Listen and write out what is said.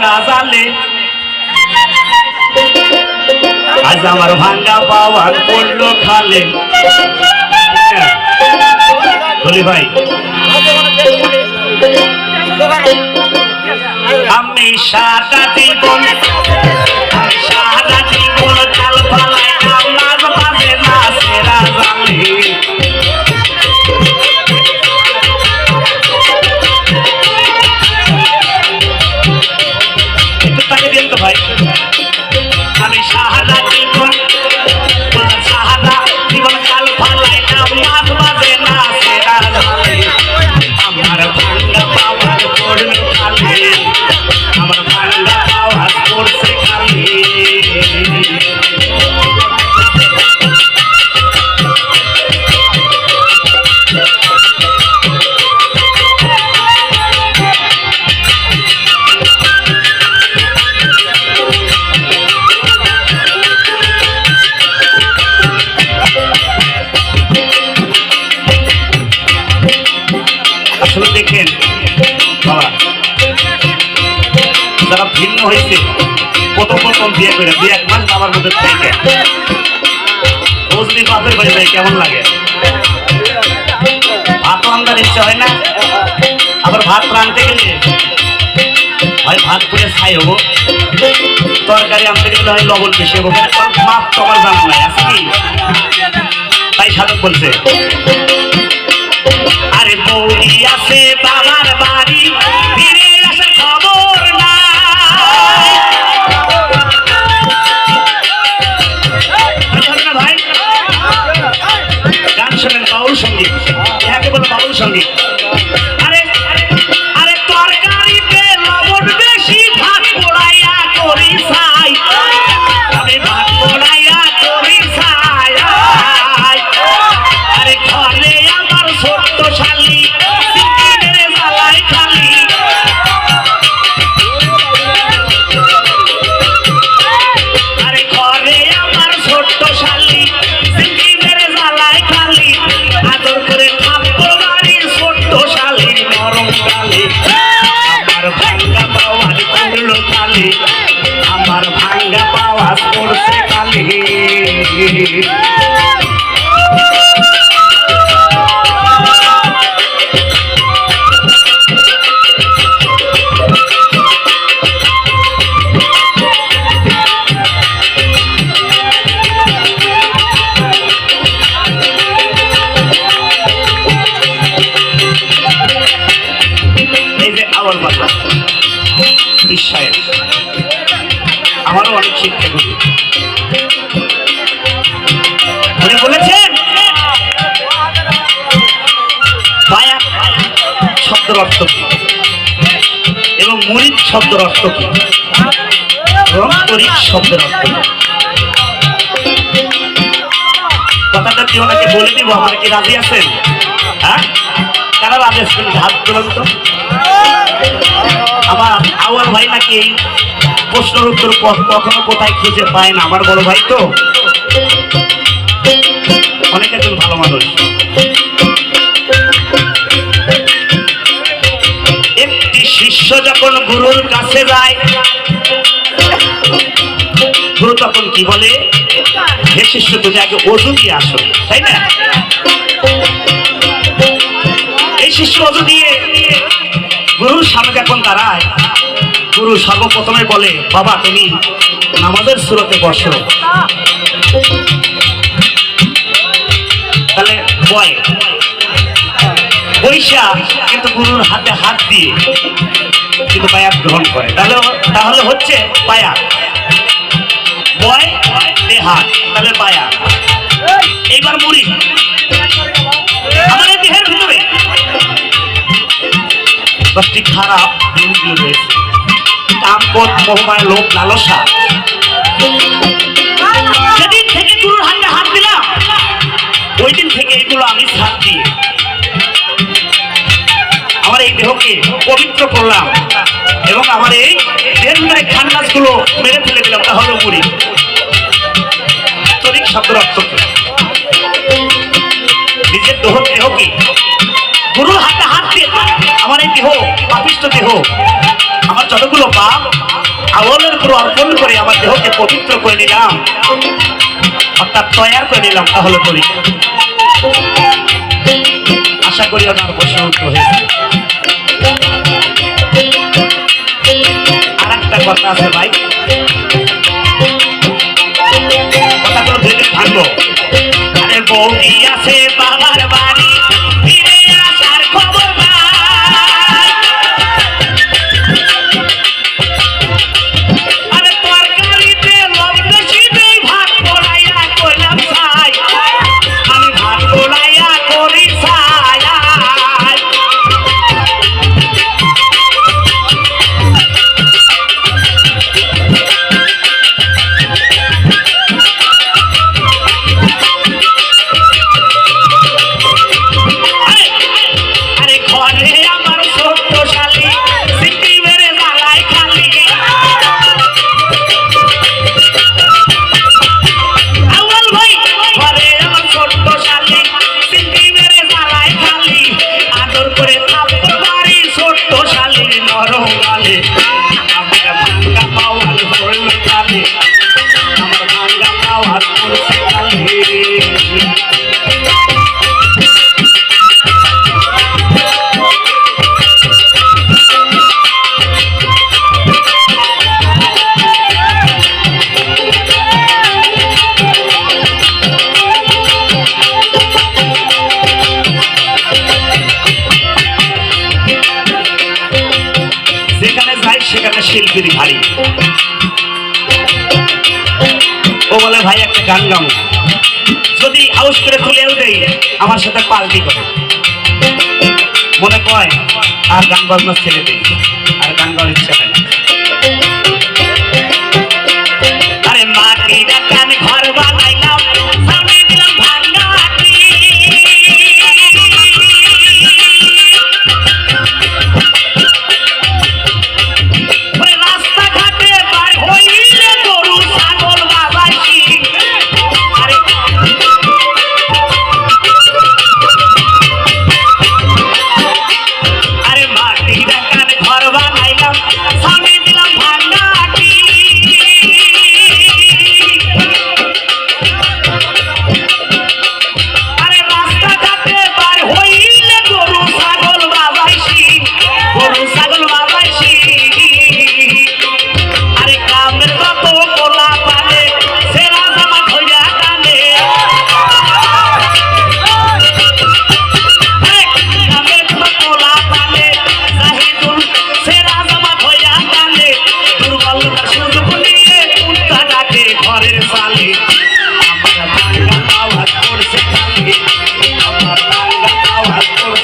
সেরা জালে আজ আমার ভাঙ্গা পাওয়ার পড়লো খালে। বলি ভাই আমি সারা জীবন চাল পালাই নামাজ বাজে না সেরা জালে। একটু তাকে দিন তো ভাই। আমি সারা জীবন চাল পালাই নামাজ বাজে না সেরা জালে। আমার ভাঙ্গা পাওয়ার পড়লো খালে, আমার ভাঙ্গা পাওয়ার পড়ছে খালে। আসলে দেখেন বাবা, যারা ভিন্ন হয়েছে প্রথম বিয়ে করে 2-1 মাস বাবার মধ্যে থেকে ও যদি বাপের বাড়ি যায় কেমন লাগে? ভাত রান্নার ইচ্ছা হয় না? আবার ভাত রাঁধতে গেলে হয় ভাত করে ছাই হবো, তরকারি আনতে গেলে হয় লবণ বেশি হবো, মাপ তো আমার জানা নাই আছে কি? তাই সাধক বলছে আরে বৌদি আছে বাবার বাড়ি ফিরে আসার খবর নাই। ভাই গান শোনেন বাউল সঙ্গীত, একে বলে বাউল সঙ্গীত। আরে আরে তরকারিতে লবণ বেশি, ভাত পোড়াইয়া করি ছাই, আমি ভাত পোড়াইয়া করি ছাই। আরে ঘরে আমার ছোট্ট শালি জ্বালাই খালি, আরে ঘরে আমার ছোট্ট শালি সিঙ্গিনের জ্বালাই খালি, আদর করে খাবো বাড়ি ছোট্ট শালির নরম গালে। আমার ভাঙ্গা পাওয়ার পড়লো খালি, আমার ভাঙ্গা পাওয়ার পড়ছে খালি। আমারও অনেক শিক্ষা করি উনি বলেছেন পায়া শব্দের অর্থ কি এবং মুরিদ শব্দের অর্থ কি, রংকরিক শব্দের অর্থ কি। কথাটা কি ওনাকে বলে দিব? আপনারা কি রাজি আছেন? হ্যাঁ, কারা রাজি আছেন? হাত তোলেন তো। আমার আওয়াল ভাই নাকি এই প্রশ্নের উত্তর কখনো কোথায় খুঁজে পায় না। আমার বড় ভাই তো অনেক একজন ভালো মানুষ। একটি শিষ্য যখন গুরুর কাছে যায়, গুরু তখন কি বলে? হে শিষ্য, তুমি আগে ওযু দিয়ে আসো, তাই না? এই শিষ্য ওযু দিয়ে গুরুর সামনে যখন দাঁড়ায়, গুরু সর্বপ্রথমে বলে, বাবা তুমি নামাজের সুরতে বসো। তাহলে বৈশা কিন্তু গুরুর হাতে হাত দিয়ে কিন্তু বায়াত গ্রহণ করে। তাহলে হচ্ছে বায়াত, বয় হাত, তাহলে বায়াত। এইবার মুড়ি আমাদের দেহের ভিতরে 10টি খারাপ দিনগুলো রয়েছে, কাম, ক্রোধ, মোহ, মায়া, লোভ, লালসা। যেদিন থেকে গুরুর হাতে হাত দিলাম, ওই দিন থেকে এগুলো আমি ছাড় দিয়ে আমার এই দেহকে পবিত্র করলাম এবং আমার এই দেহের ভিতরে খান্নাস গুলো মেরে ফেলে দিলাম। তাহলে মুড়ি তরিক শব্দের অর্থ কি? নিজের দেহকে গুরুর হাতে হাত দিয়ে আমার এই দেহ, পাপিষ্ঠ দেহ, আমার যতগুলো পাপ আওয়ালের উপর অর্পণ করে আমার দেহকে পবিত্র করে নিলাম, অর্থাৎ তৈয়ার করে নিলাম, তাহলে করি আশা করি আমার বসে উঠতে হয়েছে। আর একটা কথা আছে ভাই, কথাগুলো ভেবে ভাঙবো। আরে বৌদি আছে বাবার বাড়ি, ফিরে আসার খবর নাই। আরে তরকারিতে লোক বেশি নেই, ভাত পোড়াইয়া করলাম ছাই, আমি ভাত পোড়াইয়া করি ছাই। সেখানে শিল্পীর ভারী, ও বলে ভাই একটা গান গাও, যদি হাউস করে তুলেও দেই আমার সাথে পাল্টি করে, মনে কয় আর গান বাজনা ছেড়ে দেই, আর গান গাওয়ার ইচ্ছা হয় না। আরে মাটির গান ঘর বানাইলাম, সামনে দিলাম ভাঙা মাটি, আমার ভাঙ্গা আওয়াজ করছে, আমার ভাঙ্গা আওয়াজ করছে।